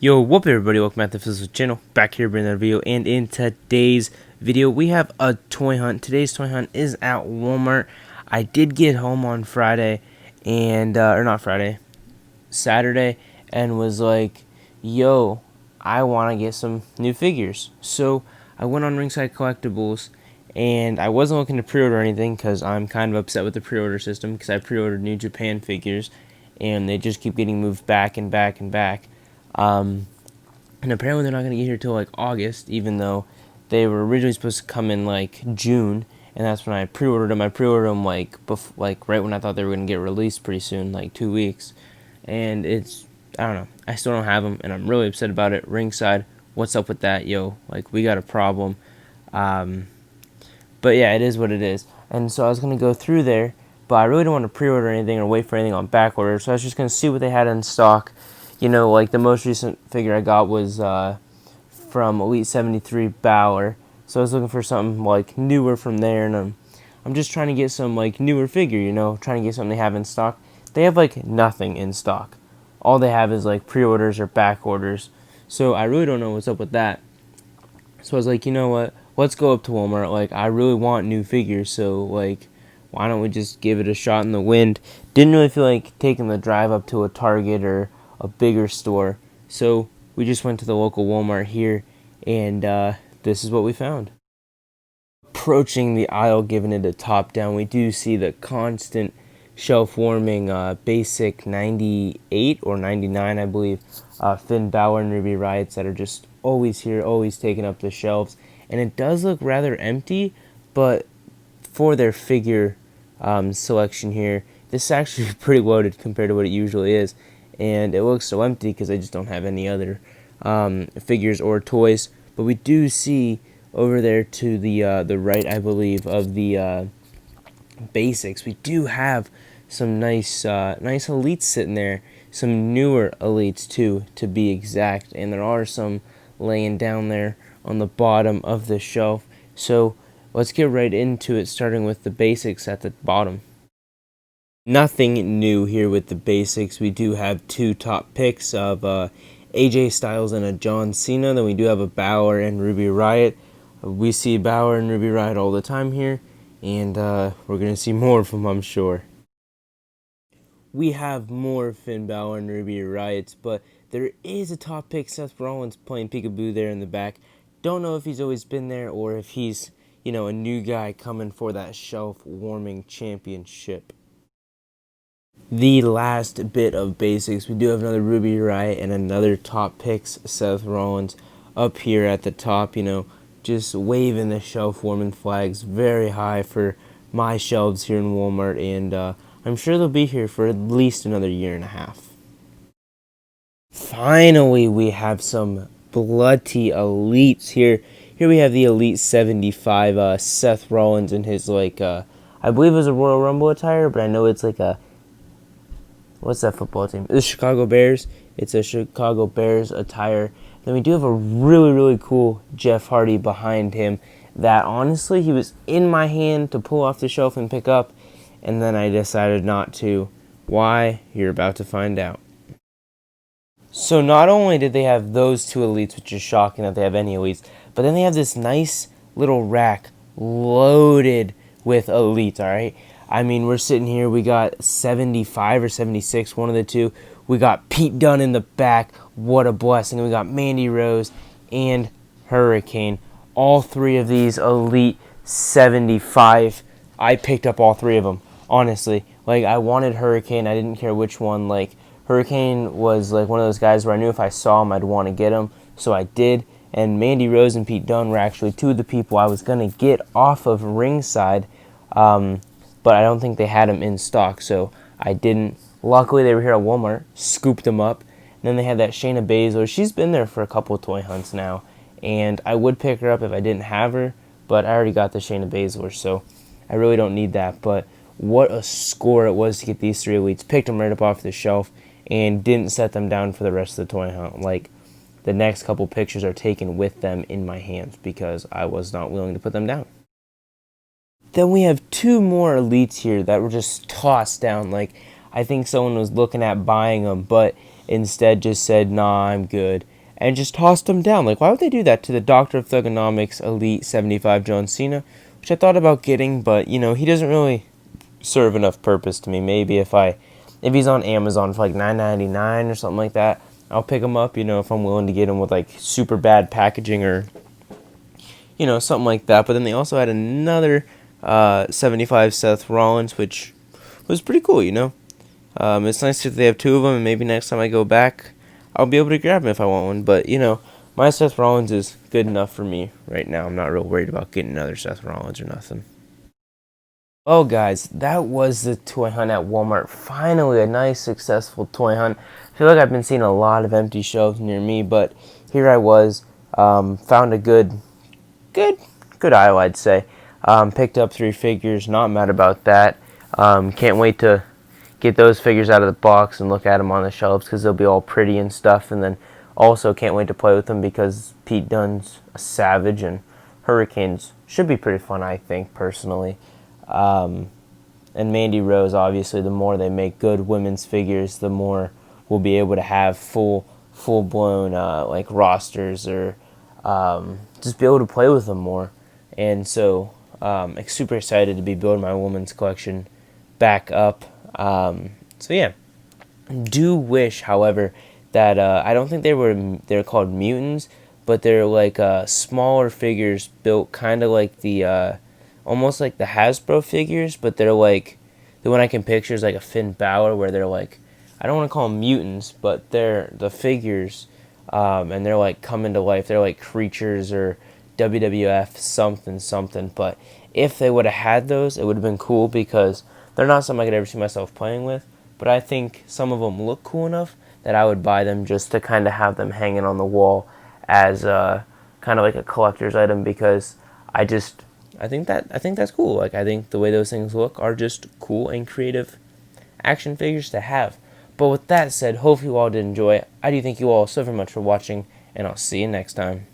Yo, whoop everybody, welcome back to the Physical Channel, back here bringing another video, and in today's video, we have a toy hunt. Today's toy hunt is at Walmart. I did get home on Friday, and, or not Friday, Saturday, and was like, yo, I want to get some new figures. So, I went on Ringside Collectibles, and I wasn't looking to pre-order anything, because I'm kind of upset with the pre-order system, because I pre-ordered New Japan figures, and they just keep getting moved back and back and back. And apparently they're not going to get here till like August, even though they were originally supposed to come in like June, and that's when I pre-ordered them. I pre-ordered them like right when I thought they were going to get released pretty soon, like 2 weeks. And it's, I don't know, I still don't have them, and I'm really upset about it. Ringside, what's up with that, yo? Like, we got a problem. But yeah, it is what it is. And so I was going to go through there, but I really don't want to pre-order anything or wait for anything on back order, so I was just going to see what they had in stock. You know, like the most recent figure I got was from Elite 73 Balor. So I was looking for something like newer from there, and I'm just trying to get some like newer figure, you know, trying to get something they have in stock. They have like nothing in stock. All they have is like pre-orders or back orders. So I really don't know what's up with that. So I was like, you know what? Let's go up to Walmart. Like, I really want new figures, so like, why don't we just give it a shot in the wind? Didn't really feel like taking the drive up to a Target or a bigger store, so we just went to the local Walmart here, and this is what we found. Approaching the aisle, giving it a top down, we do see the constant shelf warming basic 98 or 99, I believe, Finn Balor and Ruby Riots that are just always here, always taking up the shelves. And it does look rather empty, but for their figure selection here, this is actually pretty loaded compared to what it usually is. And it looks so empty because I just don't have any other figures or toys. But we do see over there to the right, I believe, of the basics, we do have some nice elites sitting there, some newer elites too, to be exact. And there are some laying down there on the bottom of the shelf. So let's get right into it, starting with the basics at the bottom. Nothing new here with the basics. We do have two top picks of AJ Styles and a John Cena. Then we do have a Balor and Ruby Riott. We see Balor and Ruby Riott all the time here, and we're going to see more of them, I'm sure. We have more Finn Balor and Ruby Riott, but there is a top pick, Seth Rollins, playing peekaboo there in the back. Don't know if he's always been there or if he's, you know, a new guy coming for that shelf-warming championship. The last bit of basics, we do have another Ruby Riott and another top picks, Seth Rollins, up here at the top, you know, just waving the shelf warming flags very high for my shelves here in Walmart, and I'm sure they'll be here for at least another year and a half. Finally, we have some bloody elites here. Here we have the Elite 75, Seth Rollins in his, like, I believe it was a Royal Rumble attire, but I know it's like a, what's that football team? It's Chicago Bears. It's a Chicago Bears attire. Then we do have a really, really cool Jeff Hardy behind him that, honestly, he was in my hand to pull off the shelf and pick up, and then I decided not to. Why? You're about to find out. So not only did they have those two elites, which is shocking that they have any elites, but then they have this nice little rack loaded with elites, alright? I mean, we're sitting here, we got 75 or 76, one of the two. We got Pete Dunne in the back, what a blessing. And we got Mandy Rose and Hurricane. All three of these Elite 75. I picked up all three of them, honestly. Like, I wanted Hurricane, I didn't care which one. Like, Hurricane was like one of those guys where I knew if I saw him, I'd want to get him, so I did. And Mandy Rose and Pete Dunne were actually two of the people I was going to get off of Ringside, but I don't think they had them in stock, so I didn't. Luckily, they were here at Walmart, scooped them up. And then they had that Shayna Baszler. She's been there for a couple of toy hunts now, and I would pick her up if I didn't have her, but I already got the Shayna Baszler, so I really don't need that. But what a score it was to get these three elites. Picked them right up off the shelf and didn't set them down for the rest of the toy hunt. Like, the next couple pictures are taken with them in my hands because I was not willing to put them down. Then we have two more elites here that were just tossed down. Like, I think someone was looking at buying them, but instead just said, nah, I'm good, and just tossed him down. Like, why would they do that to the Doctor of Thugonomics Elite 75 John Cena, which I thought about getting, but, he doesn't really serve enough purpose to me. Maybe if he's on Amazon for like $9.99 or something like that, I'll pick him up, if I'm willing to get him with like super bad packaging or something like that. But then they also had another 75 Seth Rollins, which was pretty cool. It's nice if they have two of them, and maybe next time I go back, I'll be able to grab him if I want one. But my Seth Rollins is good enough for me right now. I'm not real worried about getting another Seth Rollins or nothing. Oh, guys, that was the toy hunt at Walmart. Finally, a nice, successful toy hunt. I feel like I've been seeing a lot of empty shelves near me, but here I was, found a good aisle, I'd say. Picked up 3 figures, not mad about that. Can't wait to get those figures out of the box and look at them on the shelves because they'll be all pretty and stuff. And then also can't wait to play with them because Pete Dunne's a savage, and Hurricanes should be pretty fun, I think, personally. And Mandy Rose, obviously, the more they make good women's figures, the more we'll be able to have full-blown like rosters, or just be able to play with them more. And so super excited to be building my women's collection back up. So yeah, do wish, however, that I don't think they're called mutants, but they're like smaller figures built kind of like the almost like the Hasbro figures, but they're like, the one I can picture is like a Finn Balor, where they're like, I don't want to call them mutants, but they're the figures, and they're like coming to life. They're like creatures or WWF something. But if they would have had those, it would have been cool because they're not something I could ever see myself playing with. But I think some of them look cool enough that I would buy them just to kind of have them hanging on the wall as kind of like a collector's item, because I think that's cool. Like, I think the way those things look are just cool and creative action figures to have. But with that said, hopefully you all did enjoy it. I do thank you all so very much for watching, and I'll see you next time.